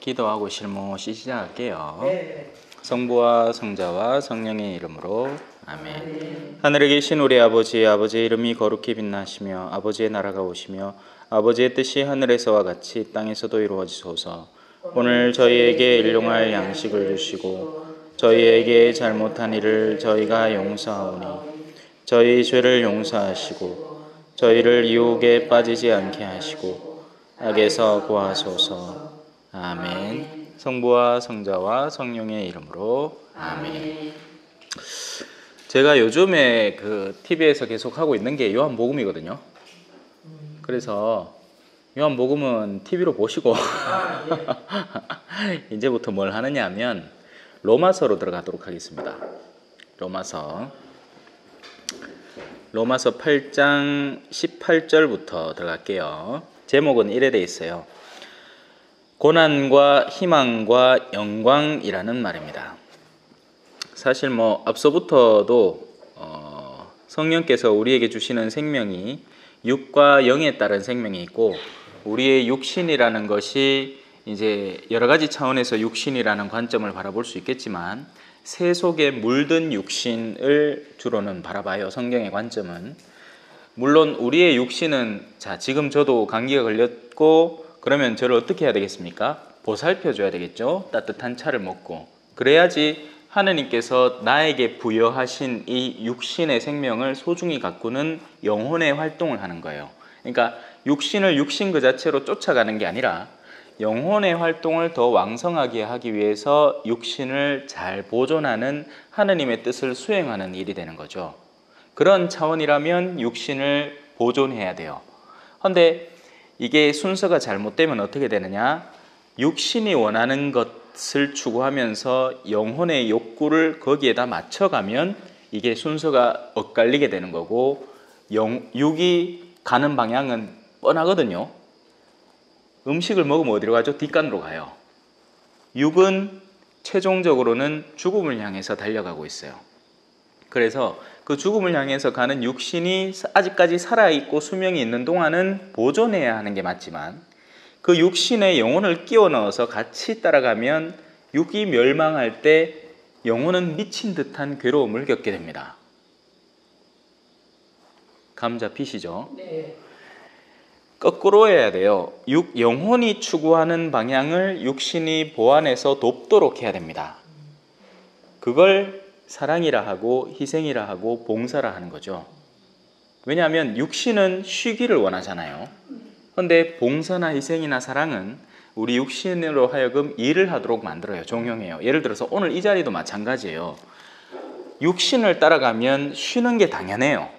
기도하고 실무시 시작할게요. 네. 성부와 성자와 성령의 이름으로 아멘. 하늘에 계신 우리 아버지, 아버지의 이름이 거룩히 빛나시며 아버지의 나라가 오시며 아버지의 뜻이 하늘에서와 같이 땅에서도 이루어지소서. 오늘 저희에게 일용할 양식을 주시고 저희에게 잘못한 일을 저희가 용서하오니 저희 죄를 용서하시고 저희를 유혹에 빠지지 않게 하시고 악에서 구하소서. 아멘. 성부와 성자와 성령의 이름으로 아멘. 제가 요즘에 그 TV에서 계속 하고 있는 게 요한복음이거든요. 그래서 요한복음은 TV로 보시고 이제부터 뭘 하느냐 하면 로마서로 들어가도록 하겠습니다. 로마서 8장 18절부터 들어갈게요. 제목은 이래 돼 있어요. 고난과 희망과 영광이라는 말입니다. 사실 앞서부터도 성령께서 우리에게 주시는 생명이 육과 영에 따른 생명이 있고, 우리의 육신이라는 것이 이제 여러 가지 차원에서 육신이라는 관점을 바라볼 수 있겠지만, 새 속에 물든 육신을 주로는 바라봐요. 성경의 관점은. 물론 우리의 육신은, 지금 저도 감기가 걸렸고 그러면 저를 어떻게 해야 되겠습니까? 보살펴 줘야 되겠죠. 따뜻한 차를 먹고. 그래야지 하느님께서 나에게 부여하신 이 육신의 생명을 소중히 가꾸는 영혼의 활동을 하는 거예요. 그러니까 육신을 육신 그 자체로 쫓아가는 게 아니라 영혼의 활동을 더 왕성하게 하기 위해서 육신을 잘 보존하는 하느님의 뜻을 수행하는 일이 되는 거죠. 그런 차원이라면 육신을 보존해야 돼요. 그런데 이게 순서가 잘못되면 어떻게 되느냐? 육신이 원하는 것을 추구하면서 영혼의 욕구를 거기에다 맞춰가면 이게 순서가 엇갈리게 되는 거고, 육이 가는 방향은 뻔하거든요. 음식을 먹으면 어디로 가죠? 뒷간으로 가요. 육은 최종적으로는 죽음을 향해서 달려가고 있어요. 그래서 그 죽음을 향해서 가는 육신이 아직까지 살아있고 수명이 있는 동안은 보존해야 하는 게 맞지만, 그 육신에 영혼을 끼워 넣어서 같이 따라가면 육이 멸망할 때 영혼은 미친 듯한 괴로움을 겪게 됩니다. 감 잡히시죠? 네. 거꾸로 해야 돼요. 영혼이 추구하는 방향을 육신이 보완해서 돕도록 해야 됩니다. 그걸 사랑이라 하고 희생이라 하고 봉사라 하는 거죠. 왜냐하면 육신은 쉬기를 원하잖아요. 그런데 봉사나 희생이나 사랑은 우리 육신으로 하여금 일을 하도록 만들어요. 종용해요. 예를 들어서 오늘 이 자리도 마찬가지예요. 육신을 따라가면 쉬는 게 당연해요.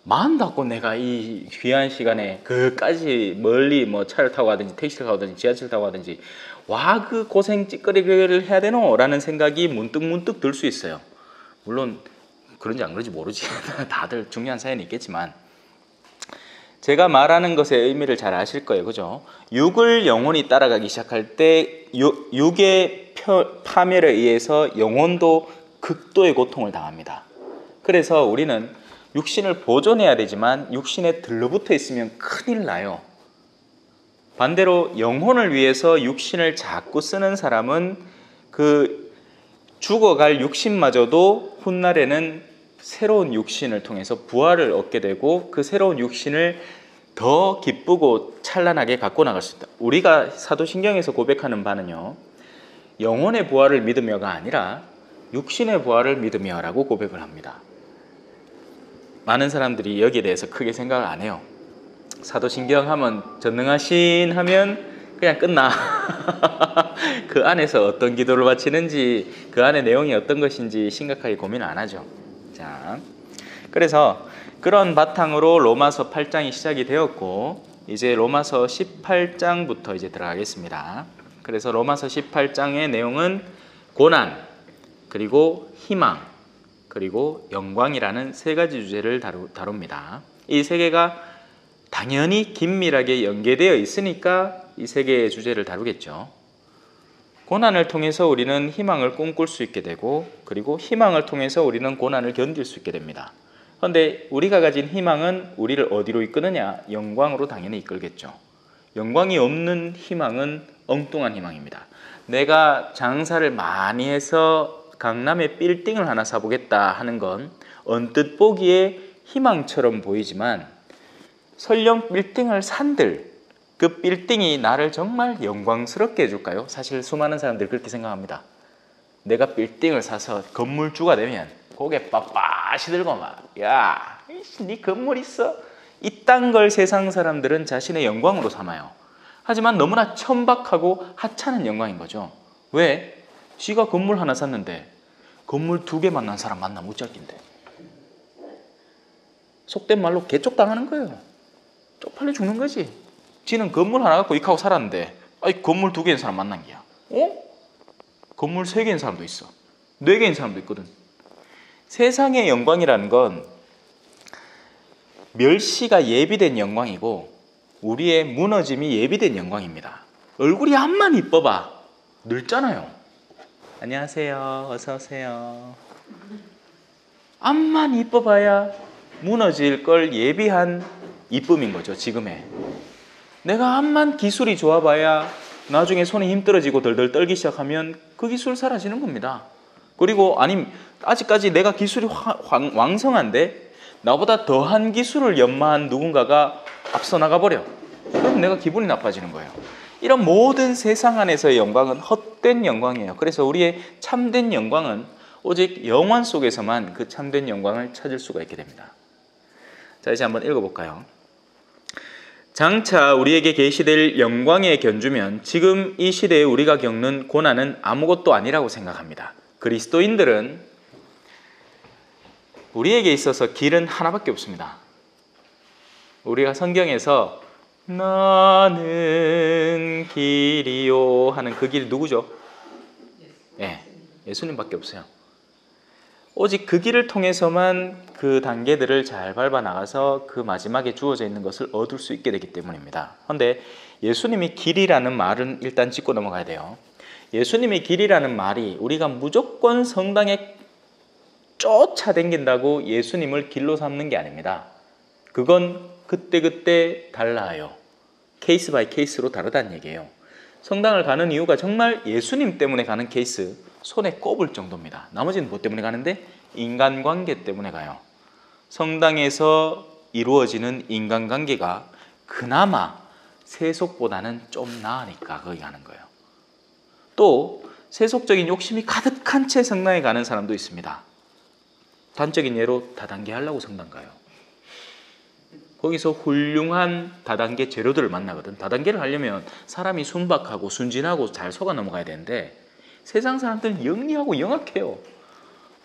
마음 닫고 내가 이 귀한 시간에 그까지 멀리 차를 타고 가든지 택시를 타고 가든지 지하철을 타고 가든지 그 고생 찌꺼리를 해야 되노? 라는 생각이 문득 들 수 있어요. 물론 그런지 안 그런지 모르지. 다들 중요한 사연이 있겠지만, 제가 말하는 것의 의미를 잘 아실 거예요. 그죠? 육을 영혼이 따라가기 시작할 때 육의 파멸에 의해서 영혼도 극도의 고통을 당합니다. 그래서 우리는 육신을 보존해야 되지만 육신에 들러붙어 있으면 큰일 나요. 반대로 영혼을 위해서 육신을 자꾸 쓰는 사람은 그 죽어갈 육신마저도 훗날에는 새로운 육신을 통해서 부활을 얻게 되고, 그 새로운 육신을 더 기쁘고 찬란하게 갖고 나갈 수 있다. 우리가 사도신경에서 고백하는 바는요, 영혼의 부활을 믿으며가 아니라 육신의 부활을 믿으며라고 고백을 합니다. 많은 사람들이 여기에 대해서 크게 생각을 안 해요. 사도신경 하면 전능하신 하면 그냥 끝나. 그 안에서 어떤 기도를 바치는지, 그 안에 내용이 어떤 것인지 심각하게 고민을 안 하죠. 자, 그래서 그런 바탕으로 로마서 8장이 시작이 되었고, 이제 로마서 18장부터 이제 들어가겠습니다. 그래서 로마서 18장의 내용은 고난, 그리고 희망, 그리고 영광이라는 세 가지 주제를 다룹니다. 이 세 개가 당연히 긴밀하게 연계되어 있으니까 이 세 개의 주제를 다루겠죠. 고난을 통해서 우리는 희망을 꿈꿀 수 있게 되고, 그리고 희망을 통해서 우리는 고난을 견딜 수 있게 됩니다. 그런데 우리가 가진 희망은 우리를 어디로 이끄느냐? 영광으로 당연히 이끌겠죠. 영광이 없는 희망은 엉뚱한 희망입니다. 내가 장사를 많이 해서 강남에 빌딩을 하나 사보겠다 하는 건 언뜻 보기에 희망처럼 보이지만 설령 빌딩을 산들 그 빌딩이 나를 정말 영광스럽게 해줄까요? 사실 수많은 사람들이 그렇게 생각합니다. 내가 빌딩을 사서 건물주가 되면 고개 빳빳이 들고 막 야, 네 건물 있어? 이딴 걸 세상 사람들은 자신의 영광으로 삼아요. 하지만 너무나 천박하고 하찮은 영광인 거죠. 왜? 지가 건물 하나 샀는데 건물 2개 만난 사람 만나면 어쩔긴데. 속된 말로 개쪽당하는 거예요. 쪽팔려 죽는 거지. 지는 건물 하나 갖고 익하고 살았는데 아이 건물 2개인 사람 만난 게야. 건물 3개인 사람도 있어. 4개인 사람도 있거든. 세상의 영광이라는 건 멸시가 예비된 영광이고 우리의 무너짐이 예비된 영광입니다. 얼굴이 암만 이뻐봐 늙잖아요. 안녕하세요. 어서 오세요. 암만 이뻐봐야 무너질 걸 예비한 이쁨인 거죠. 지금의. 내가 암만 기술이 좋아봐야 나중에 손에 힘 떨어지고 덜덜 떨기 시작하면 그 기술 사라지는 겁니다. 그리고 아직까지 내가 기술이 왕성한데 나보다 더한 기술을 연마한 누군가가 앞서 나가버려. 그럼 내가 기분이 나빠지는 거예요. 이런 모든 세상 안에서의 영광은 헛된 영광이에요. 그래서 우리의 참된 영광은 오직 영원 속에서만 그 참된 영광을 찾을 수가 있게 됩니다. 자, 이제 한번 읽어볼까요? 장차 우리에게 계시될 영광의 견주면 지금 이 시대에 우리가 겪는 고난은 아무것도 아니라고 생각합니다. 그리스도인들은 우리에게 있어서 길은 하나밖에 없습니다. 우리가 성경에서 나는 길이요 하는 그 길이 누구죠? 예수님밖에 없어요. 오직 그 길을 통해서만 그 단계들을 잘 밟아 나가서 그 마지막에 주어져 있는 것을 얻을 수 있게 되기 때문입니다. 그런데 예수님이 길이라는 말은 일단 짚고 넘어가야 돼요. 예수님이 길이라는 말이 우리가 무조건 성당에 쫓아다닌다고 예수님을 길로 삼는 게 아닙니다. 그건 그때그때 달라요. 케이스 바이 케이스로 다르다는 얘기예요. 성당을 가는 이유가 정말 예수님 때문에 가는 케이스 손에 꼽을 정도입니다. 나머지는 뭐 때문에 가는데? 인간관계 때문에 가요. 성당에서 이루어지는 인간관계가 그나마 세속보다는 좀 나으니까 거기 가는 거예요. 또 세속적인 욕심이 가득한 채 성당에 가는 사람도 있습니다. 단적인 예로 다단계 하려고 성당 가요. 거기서 훌륭한 다단계 재료들을 만나거든. 다단계를 하려면 사람이 순박하고 순진하고 잘 속아 넘어가야 되는데 세상 사람들은 영리하고 영악해요.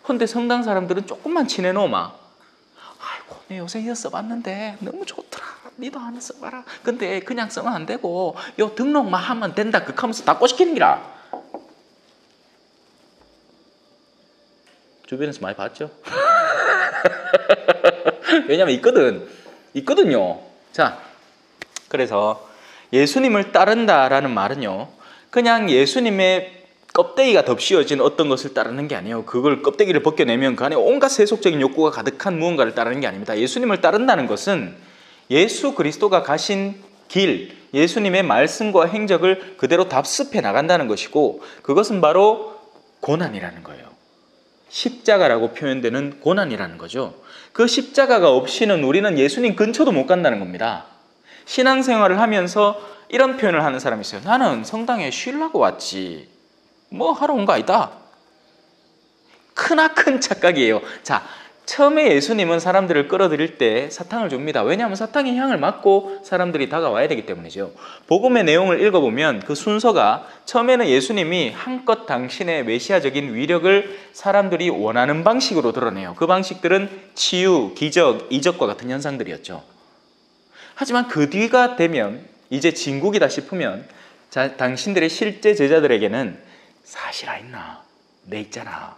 그런데 성당 사람들은 조금만 친해놓으면 아이고 내 요새 이거 써봤는데 너무 좋더라. 니도 하나 써봐라. 근데 그냥 쓰면 안 되고 요 등록만 하면 된다. 그렇게 하면서 다 꼬시키는 기라. 주변에서 많이 봤죠? 왜냐면 있거든요. 자, 그래서 예수님을 따른다라는 말은요, 그냥 예수님의 껍데기가 덮씌워진 어떤 것을 따르는 게 아니에요. 그걸 껍데기를 벗겨내면 그 안에 온갖 세속적인 욕구가 가득한 무언가를 따르는 게 아닙니다. 예수님을 따른다는 것은 예수 그리스도가 가신 길, 예수님의 말씀과 행적을 그대로 답습해 나간다는 것이고, 그것은 바로 고난이라는 거예요. 십자가라고 표현되는 고난이라는 거죠. 그 십자가가 없이는 우리는 예수님 근처도 못 간다는 겁니다. 신앙생활을 하면서 이런 표현을 하는 사람이 있어요. 나는 성당에 쉬려고 왔지 뭐 하러 온 거 아니다. 크나큰 착각이에요. 자, 처음에 예수님은 사람들을 끌어들일 때 사탕을 줍니다. 왜냐하면 사탕의 향을 맡고 사람들이 다가와야 되기 때문이죠. 복음의 내용을 읽어보면 그 순서가 처음에는 예수님이 한껏 당신의 메시아적인 위력을 사람들이 원하는 방식으로 드러내요. 그 방식들은 치유, 기적, 이적과 같은 현상들이었죠. 하지만 그 뒤가 되면 이제 진국이다 싶으면 당신들의 실제 제자들에게는 사실 아있나? 내 있잖아.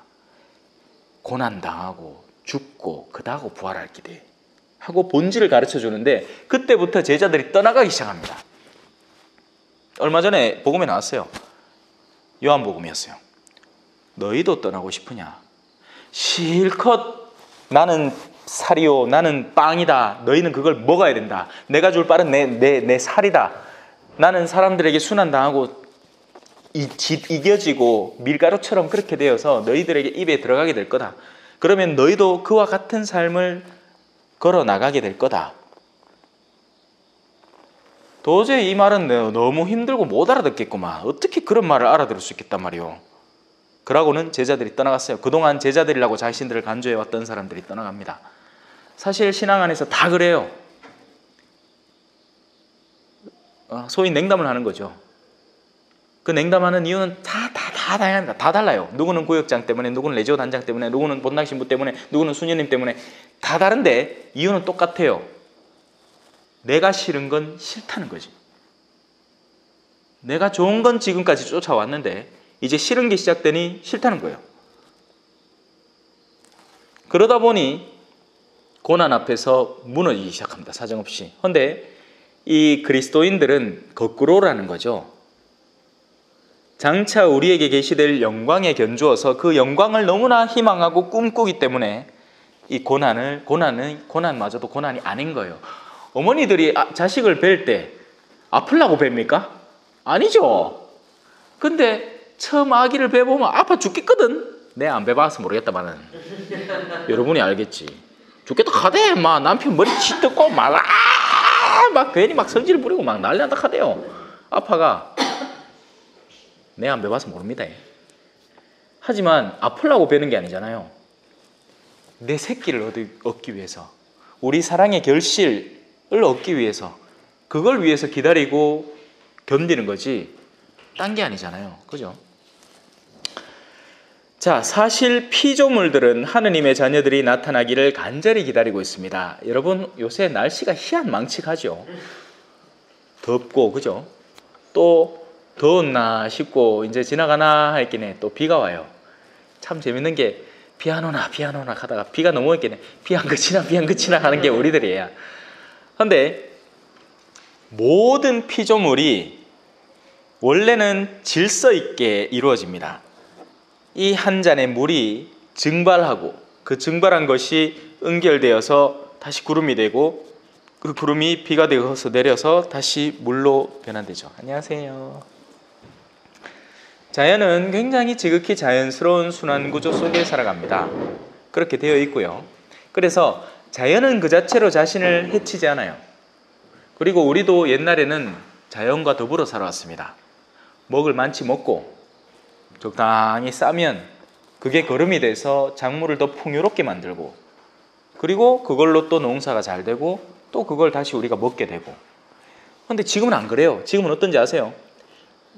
고난당하고 죽고 그다하고 부활할 기대 하고 본질을 가르쳐 주는데 그때부터 제자들이 떠나가기 시작합니다. 얼마 전에 복음에 나왔어요. 요한복음이었어요. 너희도 떠나고 싶으냐? 실컷 나는 살이요 나는 빵이다. 너희는 그걸 먹어야 된다. 내가 줄 빵은 내 살이다. 나는 사람들에게 순환당하고 이겨지고 밀가루처럼 그렇게 되어서 너희들에게 입에 들어가게 될 거다. 그러면 너희도 그와 같은 삶을 걸어 나가게 될 거다. 도저히 이 말은 너무 힘들고 못 알아듣겠구만. 어떻게 그런 말을 알아들을 수 있겠단 말이오. 그러고는 제자들이 떠나갔어요. 그동안 제자들이라고 자신들을 간주해왔던 사람들이 떠나갑니다. 사실 신앙 안에서 다 그래요. 소위 냉담을 하는 거죠. 그 냉담하는 이유는 다 다양합니다. 다 달라요. 누구는 구역장 때문에, 누구는 레지오 단장 때문에, 누구는 본당 신부 때문에, 누구는 수녀님 때문에 다 다른데 이유는 똑같아요. 내가 싫은 건 싫다는 거지. 내가 좋은 건 지금까지 쫓아왔는데 이제 싫은 게 시작되니 싫다는 거예요. 그러다 보니 고난 앞에서 무너지기 시작합니다. 사정없이. 그런데 이 그리스도인들은 거꾸로라는 거죠. 장차 우리에게 계시될 영광에 견주어서 그 영광을 너무나 희망하고 꿈꾸기 때문에 이 고난마저도 고난이 아닌 거예요. 어머니들이 자식을 뵐 때 아플라고 뵙니까? 아니죠. 근데 처음 아기를 뵈보면 아파 죽겠거든. 내가 안 뵈봐서 모르겠다마는 여러분이 알겠지. 죽겠다 하대. 막 남편 머리 치뜯고 막 괜히 막 성질을 부리고 막 난리 난다 하대요. 아파가. 내가 안 뵈봐서 모릅니다. 하지만 아플라고 뵈는 게 아니잖아요. 내 새끼를 얻기 위해서, 우리 사랑의 결실을 얻기 위해서, 그걸 위해서 기다리고 견디는 거지 딴 게 아니잖아요. 그죠? 자, 사실 피조물들은 하느님의 자녀들이 나타나기를 간절히 기다리고 있습니다. 여러분, 요새 날씨가 희한망측하죠. 덥고, 그죠? 또 더웠나 싶고 이제 지나가나 했긴 또 비가 와요. 참 재밌는 게 비 안 오나 하다가 비가 너무 있긴 비 안 그치나 하는 게 우리들이에요. 그런데 모든 피조물이 원래는 질서 있게 이루어집니다. 이 한 잔의 물이 증발하고 그 증발한 것이 응결되어서 다시 구름이 되고 그 구름이 비가 되어서 내려서 다시 물로 변환되죠. 안녕하세요. 자연은 굉장히 지극히 자연스러운 순환구조 속에 살아갑니다. 그렇게 되어 있고요. 그래서 자연은 그 자체로 자신을 해치지 않아요. 그리고 우리도 옛날에는 자연과 더불어 살아왔습니다. 먹을 많지 먹고 적당히 싸면 그게 거름이 돼서 작물을 더 풍요롭게 만들고, 그리고 그걸로 또 농사가 잘 되고 또 그걸 다시 우리가 먹게 되고. 그런데 지금은 안 그래요. 지금은 어떤지 아세요?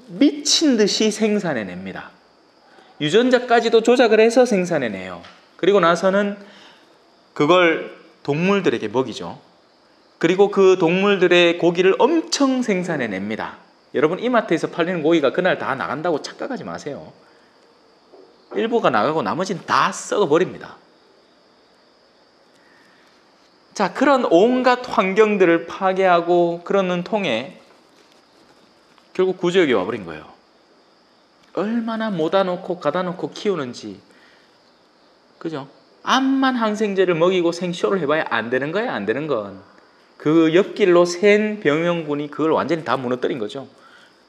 미친 듯이 생산해냅니다. 유전자까지도 조작을 해서 생산해내요. 그리고 나서는 그걸 동물들에게 먹이죠. 그리고 그 동물들의 고기를 엄청 생산해냅니다. 여러분, 이마트에서 팔리는 고기가 그날 다 나간다고 착각하지 마세요. 일부가 나가고 나머지는 다 썩어버립니다. 자, 그런 온갖 환경들을 파괴하고 그러는 통에 결국 구조역이 와버린 거예요. 얼마나 모아놓고 가다놓고 키우는지. 그죠? 암만 항생제를 먹이고 생쇼를 해봐야 안 되는 거야, 안 되는 건. 그 옆길로 샌 병영군이 그걸 완전히 다 무너뜨린 거죠.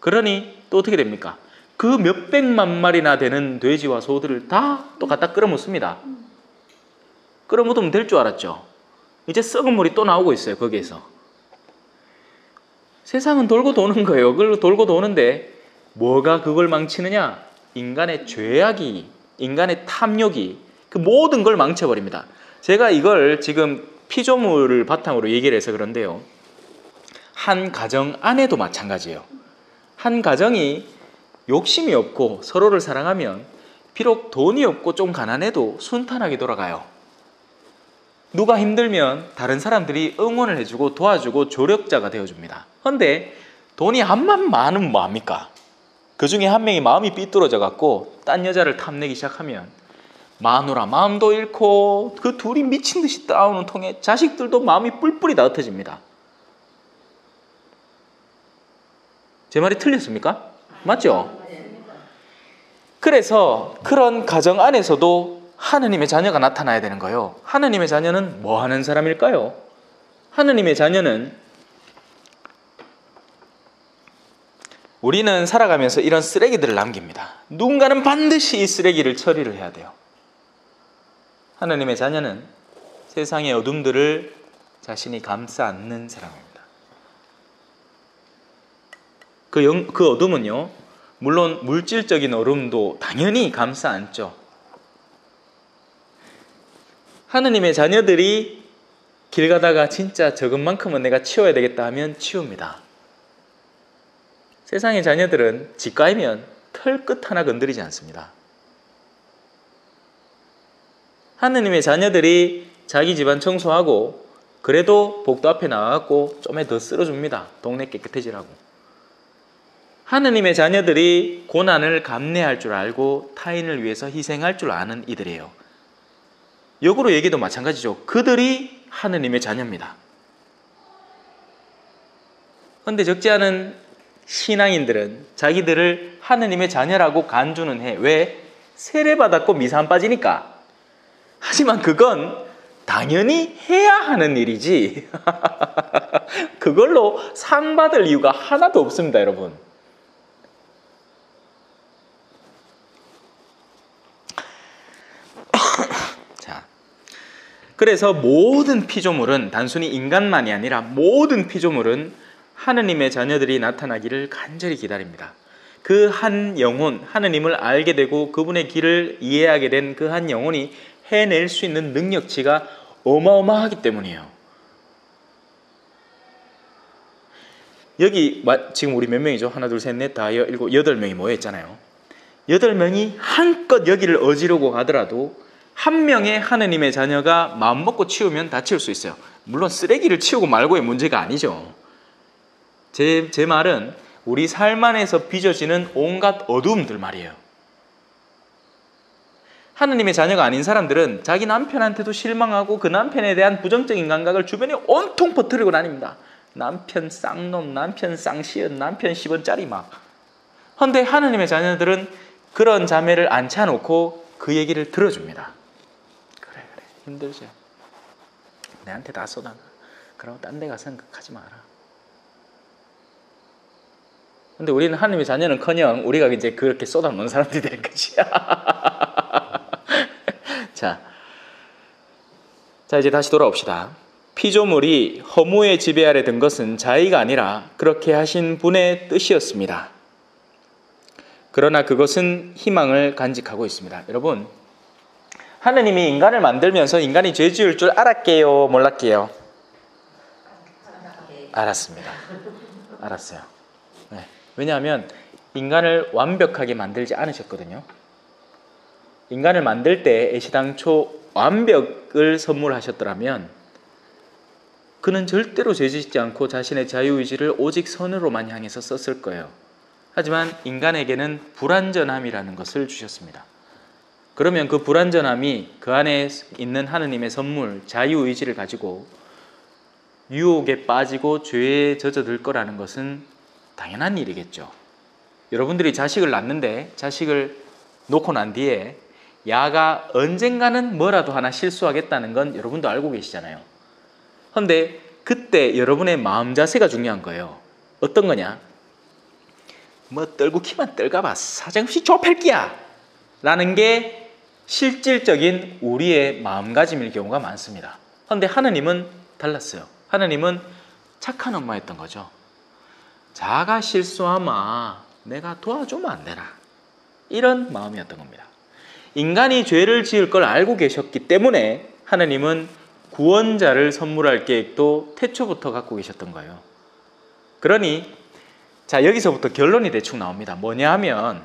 그러니 또 어떻게 됩니까? 그 몇백만 마리나 되는 돼지와 소들을 다 또 갖다 끌어묻습니다. 끌어묻으면 될 줄 알았죠. 이제 썩은 물이 또 나오고 있어요, 거기에서. 세상은 돌고 도는 거예요. 그걸 돌고 도는데 뭐가 그걸 망치느냐? 인간의 죄악이, 인간의 탐욕이 그 모든 걸 망쳐버립니다. 제가 이걸 지금 피조물을 바탕으로 얘기를 해서 그런데요. 한 가정 안에도 마찬가지예요. 한 가정이 욕심이 없고 서로를 사랑하면 비록 돈이 없고 좀 가난해도 순탄하게 돌아가요. 누가 힘들면 다른 사람들이 응원을 해주고 도와주고 조력자가 되어줍니다. 그런데 돈이 한만 많으면 뭐합니까? 그 중에 한 명이 마음이 삐뚤어져 갖고 딴 여자를 탐내기 시작하면 마누라 마음도 잃고 그 둘이 미친 듯이 싸우는 통에 자식들도 마음이 뿔뿔이 다 흩어집니다. 제 말이 틀렸습니까? 맞죠? 그래서 그런 가정 안에서도 하느님의 자녀가 나타나야 되는 거예요. 하느님의 자녀는 뭐 하는 사람일까요? 하느님의 자녀는 우리는 살아가면서 이런 쓰레기들을 남깁니다. 누군가는 반드시 이 쓰레기를 처리를 해야 돼요. 하나님의 자녀는 세상의 어둠들을 자신이 감싸 안는 사람입니다. 그 어둠은요, 물론 물질적인 어둠도 당연히 감싸 안죠. 하느님의 자녀들이 길 가다가 진짜 저것만큼은 내가 치워야 되겠다 하면 치웁니다. 세상의 자녀들은 집가이면 털끝 하나 건드리지 않습니다. 하느님의 자녀들이 자기 집안 청소하고 그래도 복도 앞에 나와갖고 좀에 더 쓸어줍니다. 동네 깨끗해지라고. 하느님의 자녀들이 고난을 감내할 줄 알고 타인을 위해서 희생할 줄 아는 이들이에요. 역으로 얘기도 마찬가지죠. 그들이 하느님의 자녀입니다. 그런데 적지 않은 신앙인들은 자기들을 하느님의 자녀라고 간주는 해. 왜? 세례받았고 미사 안 빠지니까. 하지만 그건 당연히 해야 하는 일이지 그걸로 상 받을 이유가 하나도 없습니다, 여러분. 자, 그래서 모든 피조물은 단순히 인간만이 아니라 모든 피조물은 하느님의 자녀들이 나타나기를 간절히 기다립니다. 그 한 영혼, 하느님을 알게 되고 그분의 길을 이해하게 된 그 한 영혼이 해낼 수 있는 능력치가 어마어마하기 때문이에요. 여기 지금 우리 몇 명이죠? 하나, 둘, 셋, 넷, 다, 일곱, 8명이 모여있잖아요. 8명이 한껏 여기를 어지르고 가더라도 한 명의 하느님의 자녀가 마음먹고 치우면 다 치울 수 있어요. 물론 쓰레기를 치우고 말고의 문제가 아니죠. 제 말은 우리 삶 안에서 빚어지는 온갖 어두움들 말이에요. 하느님의 자녀가 아닌 사람들은 자기 남편한테도 실망하고 그 남편에 대한 부정적인 감각을 주변에 온통 퍼뜨리고 다닙니다. 남편 쌍놈, 남편 쌍시은, 남편 10원짜리 막. 그런데 하느님의 자녀들은 그런 자매를 앉혀놓고 그 얘기를 들어줍니다. 그래 힘들지. 내한테 다 쏟아나. 그러고 딴 데 가서 생각하지 마라. 근데 우리는 하느님의 자녀는커녕 우리가 이제 그렇게 쏟아놓는 사람들이 될 거지. 자, 이제 다시 돌아옵시다. 피조물이 허무의 지배 아래 든 것은 자의가 아니라 그렇게 하신 분의 뜻이었습니다. 그러나 그것은 희망을 간직하고 있습니다. 여러분, 하느님이 인간을 만들면서 인간이 죄 지을 줄 알았게요? 몰랐게요? 알았습니다. 알았어요. 네. 왜냐하면 인간을 완벽하게 만들지 않으셨거든요. 인간을 만들 때 애시당초 완벽을 선물하셨더라면 그는 절대로 죄짓지 않고 자신의 자유의지를 오직 선으로만 향해서 썼을 거예요. 하지만 인간에게는 불완전함이라는 것을 주셨습니다. 그러면 그 불완전함이 그 안에 있는 하느님의 선물, 자유의지를 가지고 유혹에 빠지고 죄에 젖어들 거라는 것은 당연한 일이겠죠. 여러분들이 자식을 낳는데 자식을 놓고 난 뒤에 야가 언젠가는 뭐라도 하나 실수하겠다는 건 여러분도 알고 계시잖아요. 그런데 그때 여러분의 마음 자세가 중요한 거예요. 어떤 거냐? 뭐 떨고 키만 떨까봐 사정없이 좁힐기야 라는 게 실질적인 우리의 마음가짐일 경우가 많습니다. 그런데 하느님은 달랐어요. 하느님은 착한 엄마였던 거죠. 자가 실수하마 내가 도와주면 안 되나, 이런 마음이었던 겁니다. 인간이 죄를 지을 걸 알고 계셨기 때문에 하느님은 구원자를 선물할 계획도 태초부터 갖고 계셨던 거예요. 그러니 자, 여기서부터 결론이 대충 나옵니다. 뭐냐 하면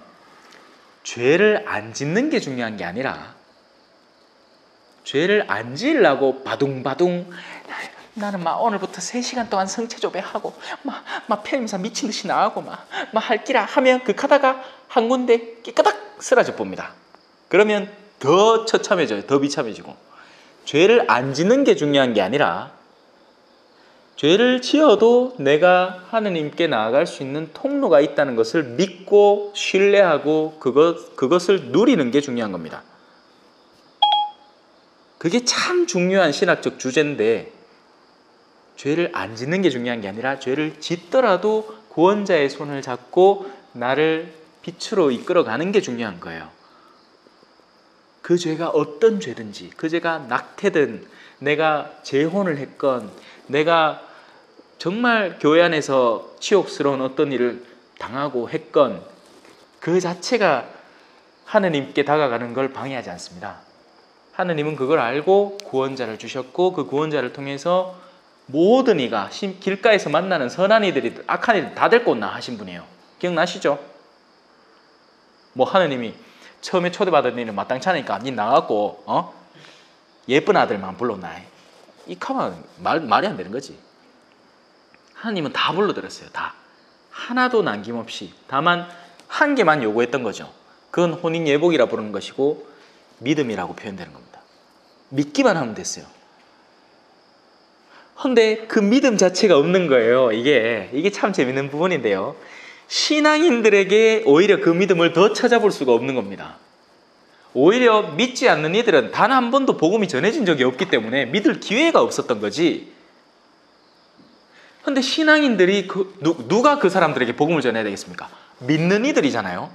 죄를 안 짓는 게 중요한 게 아니라 죄를 안 지으려고 바둥바둥 나는 막 오늘부터 3시간 동안 성체조배하고 막 편의점사 미친 듯이 나가고 막 할기라 하면 그 가다가 한 군데 깨끗하게 쓰러져 봅니다. 그러면 더 처참해져요. 더 비참해지고. 죄를 안 짓는 게 중요한 게 아니라 죄를 지어도 내가 하느님께 나아갈 수 있는 통로가 있다는 것을 믿고 신뢰하고 그것을 누리는 게 중요한 겁니다. 그게 참 중요한 신학적 주제인데 죄를 안 짓는 게 중요한 게 아니라 죄를 짓더라도 구원자의 손을 잡고 나를 빛으로 이끌어가는 게 중요한 거예요. 그 죄가 어떤 죄든지, 그 죄가 낙태든 내가 재혼을 했건 내가 정말 교회 안에서 치욕스러운 어떤 일을 당하고 했건 그 자체가 하느님께 다가가는 걸 방해하지 않습니다. 하느님은 그걸 알고 구원자를 주셨고 그 구원자를 통해서 모든 이가 길가에서 만나는 선한 이들이 악한 이들 다 데리고 온나 하신 분이에요. 기억나시죠? 뭐 하느님이 처음에 초대받은 일은 마땅치 않으니까 니 나가고 예쁜 아들만 불러놔. 이 가만 말이 안 되는 거지. 하나님은 다 불러들였어요. 다. 하나도 남김없이. 다만 한 개만 요구했던 거죠. 그건 혼인예복이라 부르는 것이고 믿음이라고 표현되는 겁니다. 믿기만 하면 됐어요. 근데 그 믿음 자체가 없는 거예요. 이게 참 재밌는 부분인데요. 신앙인들에게 오히려 그 믿음을 더 찾아볼 수가 없는 겁니다. 오히려 믿지 않는 이들은 단 한 번도 복음이 전해진 적이 없기 때문에 믿을 기회가 없었던 거지. 근데 신앙인들이 누가 그 사람들에게 복음을 전해야 되겠습니까? 믿는 이들이잖아요.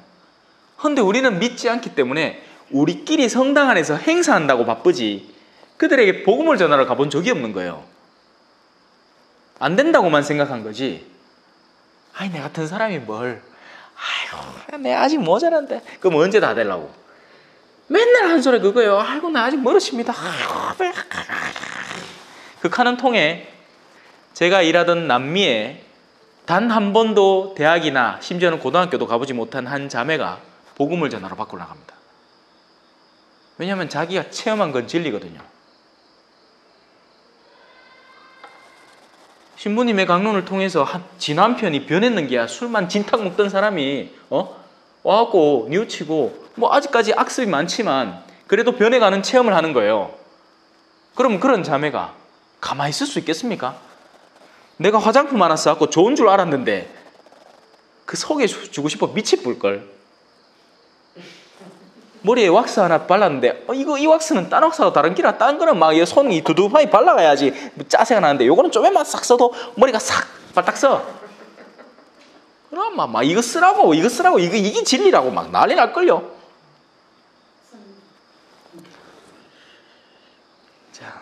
근데 우리는 믿지 않기 때문에 우리끼리 성당 안에서 행사한다고 바쁘지 그들에게 복음을 전하러 가본 적이 없는 거예요. 안 된다고만 생각한 거지. 아이, 내 같은 사람이 뭘. 아이고, 내가 아직 모자란데. 그럼 언제 다 되려고? 맨날 한 소리 그거예요. 아이고, 나 아직 멀었습니다. 그 카는 통에 제가 일하던 남미에 단 한 번도 대학이나 심지어는 고등학교도 가보지 못한 한 자매가 복음을 전하러 밖으로 나갑니다. 왜냐하면 자기가 체험한 건 진리거든요. 신부님의 강론을 통해서 지 남편이 변했는 게야. 술만 진탕 먹던 사람이 와갖고 뉘우치고 뭐 아직까지 악습이 많지만 그래도 변해가는 체험을 하는 거예요. 그럼 그런 자매가 가만히 있을 수 있겠습니까? 내가 화장품 하나 써갖고 좋은 줄 알았는데 그 속에 주고 싶어 미치 뿔걸. 머리에 왁스 하나 발랐는데 이 왁스는 딴 왁스하고 다른 기라. 딴 거는 막 손이 두둑하게 발라가야지 짜세가 나는데 요거는 좀만 싹 써도 머리가 싹 발딱 써. 그럼 막 이거 쓰라고 이게 진리라고 막 난리 날걸요. 자,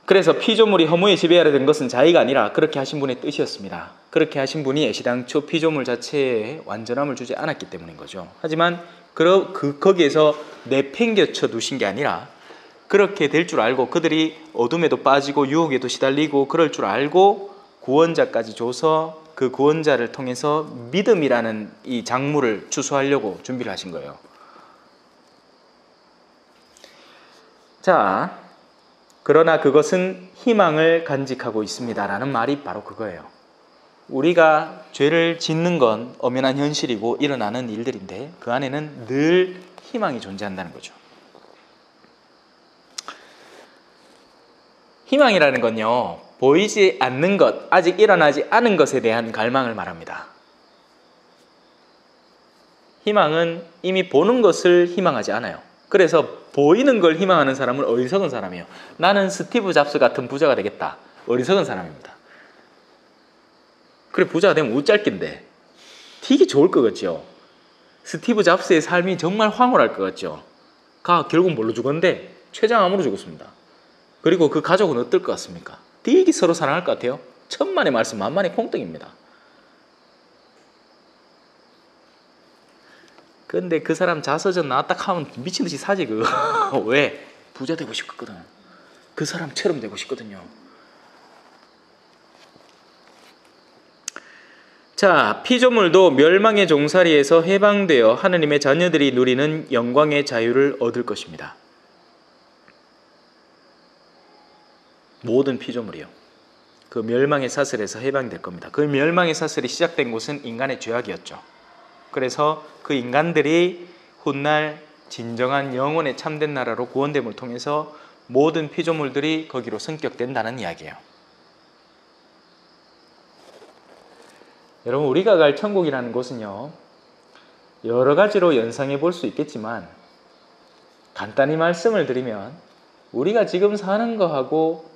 그래서 피조물이 허무에 지배하려 된 것은 자의가 아니라 그렇게 하신 분의 뜻이었습니다. 그렇게 하신 분이 애시당초 피조물 자체에 완전함을 주지 않았기 때문인 거죠. 하지만 거기에서 내팽겨쳐 두신 게 아니라 그렇게 될 줄 알고 그들이 어둠에도 빠지고 유혹에도 시달리고 그럴 줄 알고 구원자까지 줘서 그 구원자를 통해서 믿음이라는 이 작물을 추수하려고 준비를 하신 거예요. 자, 그러나 그것은 희망을 간직하고 있습니다라는 말이 바로 그거예요. 우리가 죄를 짓는 건 엄연한 현실이고 일어나는 일들인데 그 안에는 늘 희망이 존재한다는 거죠. 희망이라는 건요, 보이지 않는 것, 아직 일어나지 않은 것에 대한 갈망을 말합니다. 희망은 이미 보는 것을 희망하지 않아요. 그래서 보이는 걸 희망하는 사람은 어리석은 사람이에요. 나는 스티브 잡스 같은 부자가 되겠다. 어리석은 사람입니다. 그래, 부자가 되면 웃짤긴데 되게 좋을 것 같죠. 스티브 잡스의 삶이 정말 황홀할 것 같죠. 결국 뭘로 죽었는데? 췌장암으로 죽었습니다. 그리고 그 가족은 어떨 것 같습니까? 되게 서로 사랑할 것 같아요. 천만의 말씀 만만의 콩떡입니다. 근데 그 사람 자서전 나왔다 하면 미친듯이 사지 그거. 왜? 부자 되고 싶거든. 그 사람처럼 되고 싶거든요. 자, 피조물도 멸망의 종살이에서 해방되어 하느님의 자녀들이 누리는 영광의 자유를 얻을 것입니다. 모든 피조물이요. 그 멸망의 사슬에서 해방될 겁니다. 그 멸망의 사슬이 시작된 곳은 인간의 죄악이었죠. 그래서 그 인간들이 훗날 진정한 영혼의 참된 나라로 구원됨을 통해서 모든 피조물들이 거기로 승격된다는 이야기예요. 여러분, 우리가 갈 천국이라는 곳은요, 여러 가지로 연상해 볼 수 있겠지만 간단히 말씀을 드리면 우리가 지금 사는 거하고,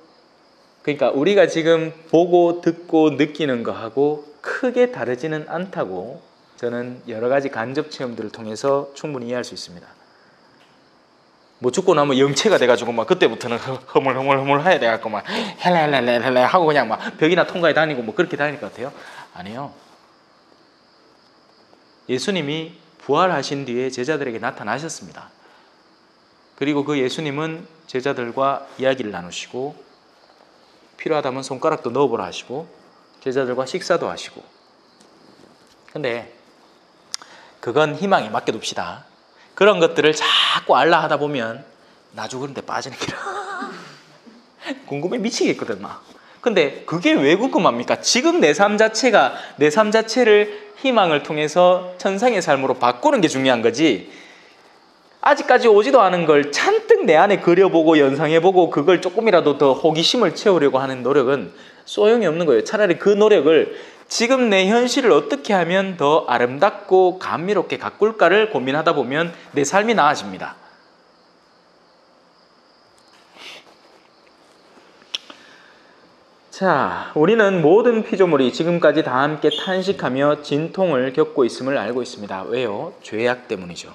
그러니까 우리가 지금 보고 듣고 느끼는 거하고 크게 다르지는 않다고 저는 여러 가지 간접 체험들을 통해서 충분히 이해할 수 있습니다. 뭐 죽고 나면 영체가 돼가지고 막 그때부터는 허물허물 해야 돼갖고 막 헬레 하고 그냥 막 벽이나 통과해 다니고 뭐 그렇게 다닐 것 같아요? 아니요. 예수님이 부활하신 뒤에 제자들에게 나타나셨습니다. 그리고 그 예수님은 제자들과 이야기를 나누시고 필요하다면 손가락도 넣어보라 하시고 제자들과 식사도 하시고. 근데 그건 희망에 맡겨둡시다. 그런 것들을 자꾸 알라 하다 보면 나중 그런 데 빠지는 길은 궁금해 미치겠거든 막. 근데 그게 왜 궁금합니까? 지금 내 삶 자체를 희망을 통해서 천상의 삶으로 바꾸는 게 중요한 거지, 아직까지 오지도 않은 걸 잔뜩 내 안에 그려보고 연상해보고 그걸 조금이라도 더 호기심을 채우려고 하는 노력은 소용이 없는 거예요. 차라리 그 노력을 지금 내 현실을 어떻게 하면 더 아름답고 감미롭게 가꿀까를 고민하다 보면 내 삶이 나아집니다. 자, 우리는 모든 피조물이 지금까지 다 함께 탄식하며 진통을 겪고 있음을 알고 있습니다. 왜요? 죄악 때문이죠.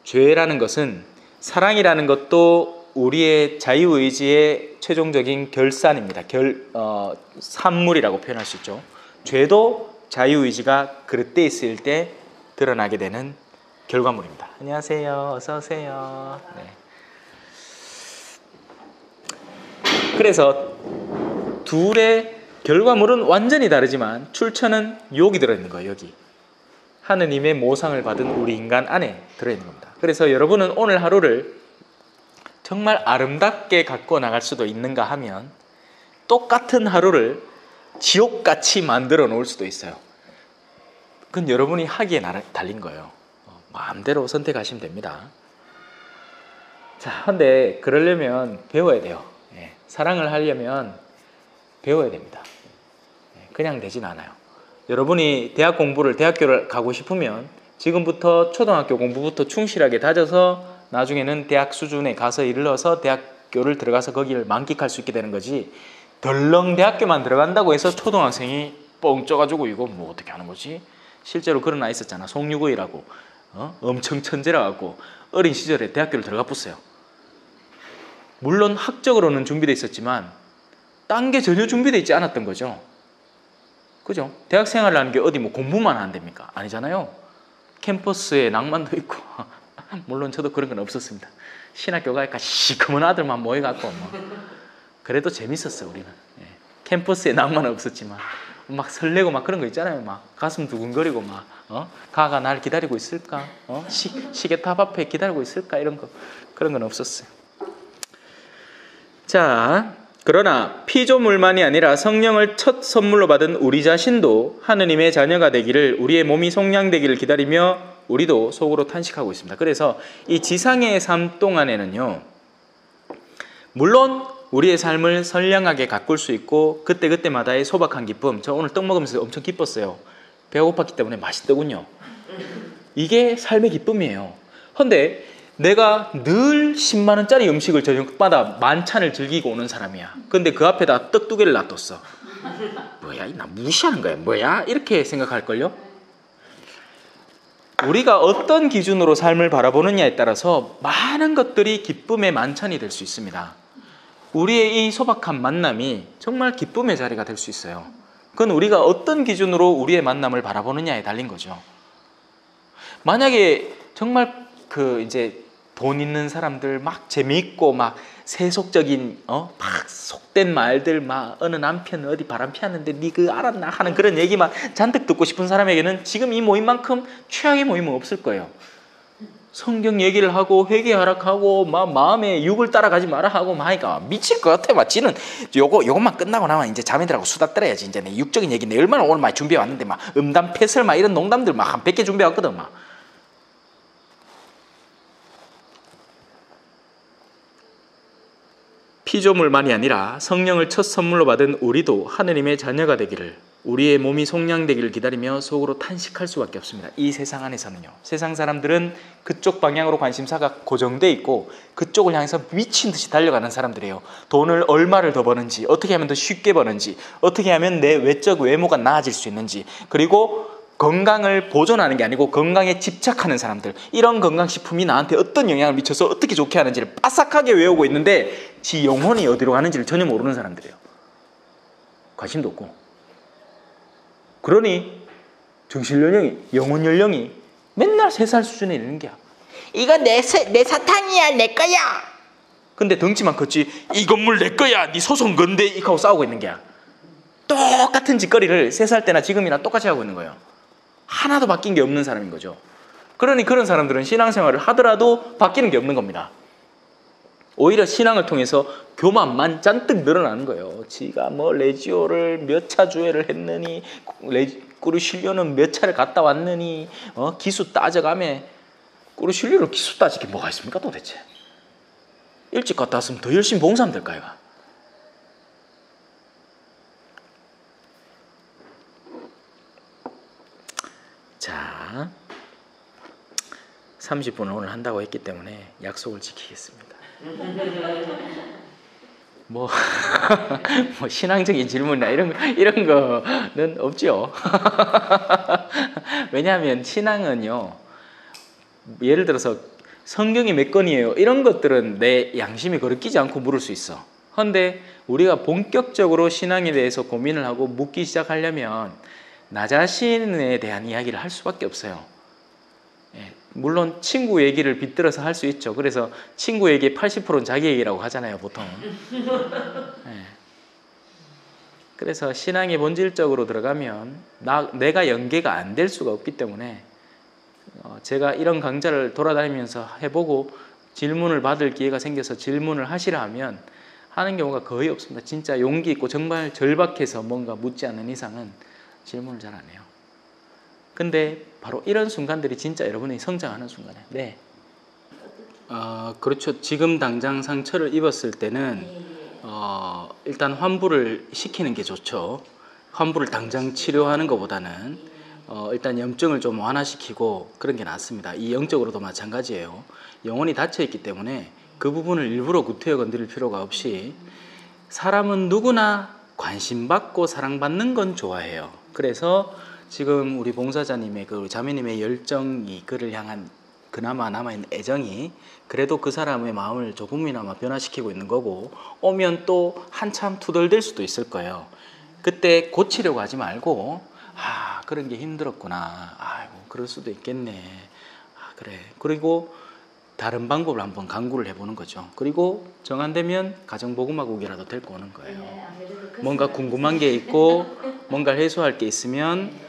죄라는 것은, 사랑이라는 것도 우리의 자유의지의 최종적인 결산입니다. 산물이라고 표현할 수 있죠. 죄도 자유의지가 그릇돼 있을 때 드러나게 되는 결과물입니다. 안녕하세요. 어서 오세요. 네. 그래서 둘의 결과물은 완전히 다르지만 출처는 여기 들어있는 거예요. 여기. 하느님의 모상을 받은 우리 인간 안에 들어있는 겁니다. 그래서 여러분은 오늘 하루를 정말 아름답게 갖고 나갈 수도 있는가 하면 똑같은 하루를 지옥같이 만들어 놓을 수도 있어요. 그건 여러분이 하기에 달린 거예요. 마음대로 선택하시면 됩니다. 자, 근데 그러려면 배워야 돼요. 사랑을 하려면 배워야 됩니다. 그냥 되진 않아요. 여러분이 대학교를 가고 싶으면 지금부터 초등학교 공부부터 충실하게 다져서 나중에는 대학 수준에 가서 이르러서 대학교를 들어가서 거기를 만끽할 수 있게 되는 거지, 덜렁 대학교만 들어간다고 해서 초등학생이 뻥 쪄가지고 이거 뭐 어떻게 하는 거지? 실제로 그런 아이 있었잖아. 송유구이라고. 엄청 천재라 갖고 어린 시절에 대학교를 들어가 봤어요. 물론 학적으로는 준비되어 있었지만 딴 게 전혀 준비되어 있지 않았던 거죠. 그죠? 대학생활이라는 게 어디 뭐 공부만 하면 됩니까? 아니잖아요. 캠퍼스에 낭만도 있고 물론 저도 그런 건 없었습니다. 신학교 가니까 시커먼 아들만 모여갖고 그래도 재밌었어요. 우리는. 캠퍼스에 낭만은 없었지만 막 설레고 막 그런 거 있잖아요. 막 가슴 두근거리고 막 가가 날 기다리고 있을까? 시계탑 앞에 기다리고 있을까? 이런 거, 그런 건 없었어요. 자, 그러나 피조물만이 아니라 성령을 첫 선물로 받은 우리 자신도 하느님의 자녀가 되기를, 우리의 몸이 속량되기를 기다리며 우리도 속으로 탄식하고 있습니다. 그래서 이 지상의 삶 동안에는요, 물론 우리의 삶을 선량하게 가꿀 수 있고 그때그때마다의 소박한 기쁨, 저 오늘 떡 먹으면서 엄청 기뻤어요. 배가 고팠기 때문에 맛있더군요. 이게 삶의 기쁨이에요. 그런데 내가 늘 10만 원짜리 음식을 저녁마다 만찬을 즐기고 오는 사람이야. 근데 그 앞에다 떡 2개를 놔뒀어. 뭐야, 나 무시하는 거야. 뭐야? 이렇게 생각할걸요? 우리가 어떤 기준으로 삶을 바라보느냐에 따라서 많은 것들이 기쁨의 만찬이 될 수 있습니다. 우리의 이 소박한 만남이 정말 기쁨의 자리가 될 수 있어요. 그건 우리가 어떤 기준으로 우리의 만남을 바라보느냐에 달린 거죠. 만약에 정말 이제 돈 있는 사람들 막 재미있고 막 세속적인 막 속된 말들, 막 어느 남편 어디 바람 피웠는데 니 그 알았나 하는 그런 얘기만 잔뜩 듣고 싶은 사람에게는 지금 이 모임만큼 최악의 모임은 없을 거예요. 성경 얘기를 하고 회개하라고 막 마음에 육을 따라가지 마라 하고 막 하니까 미칠 것 같아. 막 지는 요것만 끝나고 나면 이제 자매들하고 수다 떨어야지. 이제 내 육적인 얘기 내 얼마나 오늘 많이 준비해 왔는데 막 음담 패설 막 이런 농담들 막 한 100개 준비해 왔거든. 막 피조물만이 아니라 성령을 첫 선물로 받은 우리도 하느님의 자녀가 되기를, 우리의 몸이 속량되기를 기다리며 속으로 탄식할 수밖에 없습니다. 이 세상 안에서는요. 세상 사람들은 그쪽 방향으로 관심사가 고정돼 있고 그쪽을 향해서 미친 듯이 달려가는 사람들이에요. 돈을 얼마를 더 버는지, 어떻게 하면 더 쉽게 버는지, 어떻게 하면 내 외적 외모가 나아질 수 있는지, 그리고 건강을 보존하는 게 아니고 건강에 집착하는 사람들, 이런 건강식품이 나한테 어떤 영향을 미쳐서 어떻게 좋게 하는지를 빠삭하게 외우고 있는데 지 영혼이 어디로 가는지를 전혀 모르는 사람들이에요. 관심도 없고. 그러니 정신연령이, 영혼연령이 맨날 3살 수준에 이르는 게야. 이거 내 사탕이야, 내 거야. 근데 덩치만 컸지 이 건물 내 거야, 네 소송 건데 이거 하고 싸우고 있는 게야. 똑같은 짓거리를 3살 때나 지금이나 똑같이 하고 있는 거예요. 하나도 바뀐 게 없는 사람인 거죠. 그러니 그런 사람들은 신앙생활을 하더라도 바뀌는 게 없는 겁니다. 오히려 신앙을 통해서 교만만 잔뜩 늘어나는 거예요. 지가 뭐 레지오를 몇 차 주회를 했느니, 꾸르실료는 몇 차를 갔다 왔느니, 기수 따져가며. 꾸르실료로 기수 따지게 뭐가 있습니까 도대체? 일찍 갔다 왔으면 더 열심히 봉사하면 될까 이가. 자, 30분을 오늘 한다고 했기 때문에 약속을 지키겠습니다. 뭐 신앙적인 질문이나 이런 거는 없죠. 왜냐하면 신앙은요, 예를 들어서 성경이 몇 권이에요, 이런 것들은 내 양심이 거르끼지 않고 물을 수 있어. 그런데 우리가 본격적으로 신앙에 대해서 고민을 하고 묻기 시작하려면 나 자신에 대한 이야기를 할 수밖에 없어요. 물론 친구 얘기를 빗들어서 할 수 있죠. 그래서 친구 얘기의 80%는 자기 얘기라고 하잖아요, 보통. 그래서 신앙에 본질적으로 들어가면 내가 연계가 안 될 수가 없기 때문에 제가 이런 강좌를 돌아다니면서 해보고 질문을 받을 기회가 생겨서 질문을 하시라 하면 하는 경우가 거의 없습니다. 진짜 용기 있고 정말 절박해서 뭔가 묻지 않는 이상은 질문을 잘 안 해요. 근데 바로 이런 순간들이 진짜 여러분이 성장하는 순간이에요. 네. 그렇죠. 지금 당장 상처를 입었을 때는 일단 환부를 시키는 게 좋죠. 환부를 당장 치료하는 것보다는 일단 염증을 좀 완화시키고 그런 게 낫습니다. 이 영적으로도 마찬가지예요. 영혼이 닫혀있기 때문에 그 부분을 일부러 구태여 건드릴 필요가 없이, 사람은 누구나 관심받고 사랑받는 건 좋아해요. 그래서 지금 우리 봉사자님의 그 자매님의 열정이, 그를 향한 그나마 남아있는 애정이 그래도 그 사람의 마음을 조금이나마 변화시키고 있는 거고, 오면 또 한참 투덜댈 수도 있을 거예요. 그때 고치려고 하지 말고, 그런 게 힘들었구나, 아이고 그럴 수도 있겠네, 그래, 그리고 다른 방법을 한번 강구를 해보는 거죠. 그리고 정 안 되면 가정보금화국이라도 데리고 오는 거예요. 뭔가 궁금한 게 있고 뭔가를 해소할 게 있으면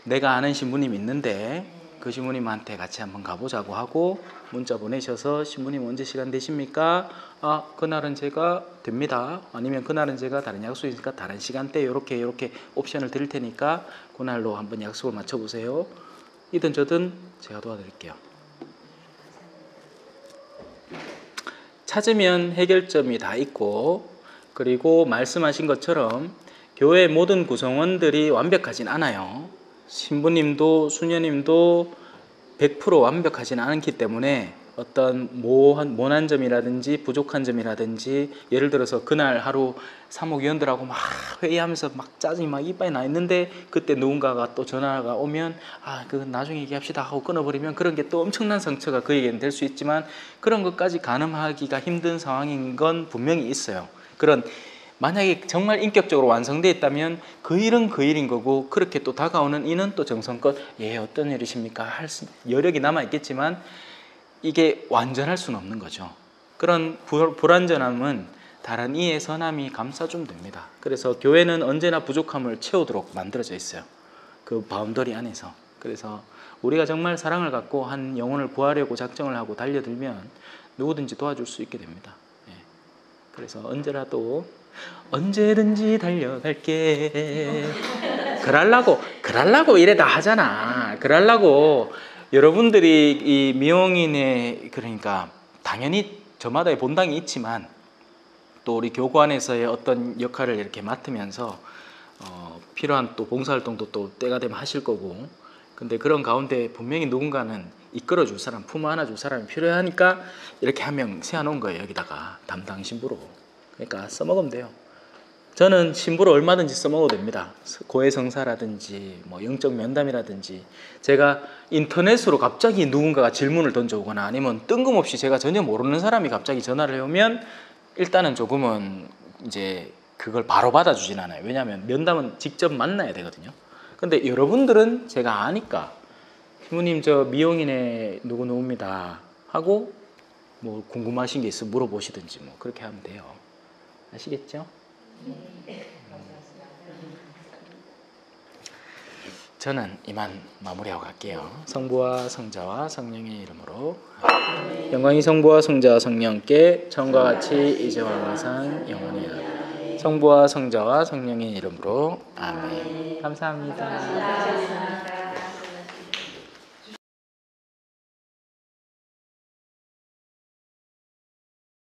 내가 아는 신부님 있는데 그 신부님한테 같이 한번 가보자고 하고 문자 보내셔서, 신부님 언제 시간 되십니까? 그날은 제가 됩니다. 아니면 그날은 제가 다른 약속이 있으니까 다른 시간대 이렇게 옵션을 드릴 테니까 그날로 한번 약속을 맞춰보세요. 이든 저든 제가 도와드릴게요. 찾으면 해결점이 다 있고, 그리고 말씀하신 것처럼 교회 모든 구성원들이 완벽하진 않아요. 신부님도 수녀님도 100% 완벽하진 않기 때문에 어떤 모난 점이라든지 부족한 점이라든지, 예를 들어서 그날 하루 사목위원들하고 막 회의하면서 막 짜증이 막 이빨이 나 있는데 그때 누군가가 또 전화가 오면 그 나중에 얘기합시다 하고 끊어버리면 그런 게 또 엄청난 상처가 그에게는 될 수 있지만, 그런 것까지 가늠하기가 힘든 상황인 건 분명히 있어요. 그런, 만약에 정말 인격적으로 완성되어 있다면 그 일은 그 일인 거고, 그렇게 또 다가오는 이는 또 정성껏 어떤 일이십니까 할 여력이 남아있겠지만 이게 완전할 수는 없는 거죠. 그런 불완전함은 다른 이의 선함이 감싸주면 됩니다. 그래서 교회는 언제나 부족함을 채우도록 만들어져 있어요. 그 바운더리 안에서. 그래서 우리가 정말 사랑을 갖고 한 영혼을 구하려고 작정을 하고 달려들면 누구든지 도와줄 수 있게 됩니다. 그래서 언제든지 달려갈게. 그럴라고 이래 다 하잖아. 그럴라고 여러분들이 이 미용인의, 그러니까 당연히 저마다의 본당이 있지만 또 우리 교구 안에서의 어떤 역할을 이렇게 맡으면서 필요한 또 봉사활동도 또 때가 되면 하실 거고, 근데 그런 가운데 분명히 누군가는 이끌어줄 사람, 품 안아줄 사람이 필요하니까 이렇게 한 명 세워놓은 거예요. 여기다가 담당 신부로. 그러니까 써먹으면 돼요. 저는 신부로 얼마든지 써먹어도 됩니다. 고해성사라든지 뭐 영적 면담이라든지, 제가 인터넷으로 갑자기 누군가가 질문을 던져오거나 아니면 뜬금없이 제가 전혀 모르는 사람이 갑자기 전화를 해오면 일단은 조금은 이제 그걸 바로 받아주진 않아요. 왜냐하면 면담은 직접 만나야 되거든요. 근데 여러분들은 제가 아니까 신부님 저 미용인의 누구누구입니다 하고 뭐 궁금하신 게 있으면 물어보시든지 뭐 그렇게 하면 돼요. 아시겠죠? 저는 이만 마무리하고 갈게요. 성부와 성자와 성령의 이름으로. 영광이 성부와 성자와 성령께 처음과 같이 이제와 항상 영원히. 성부와 성자와 성령의 이름으로. 아멘. 감사합니다.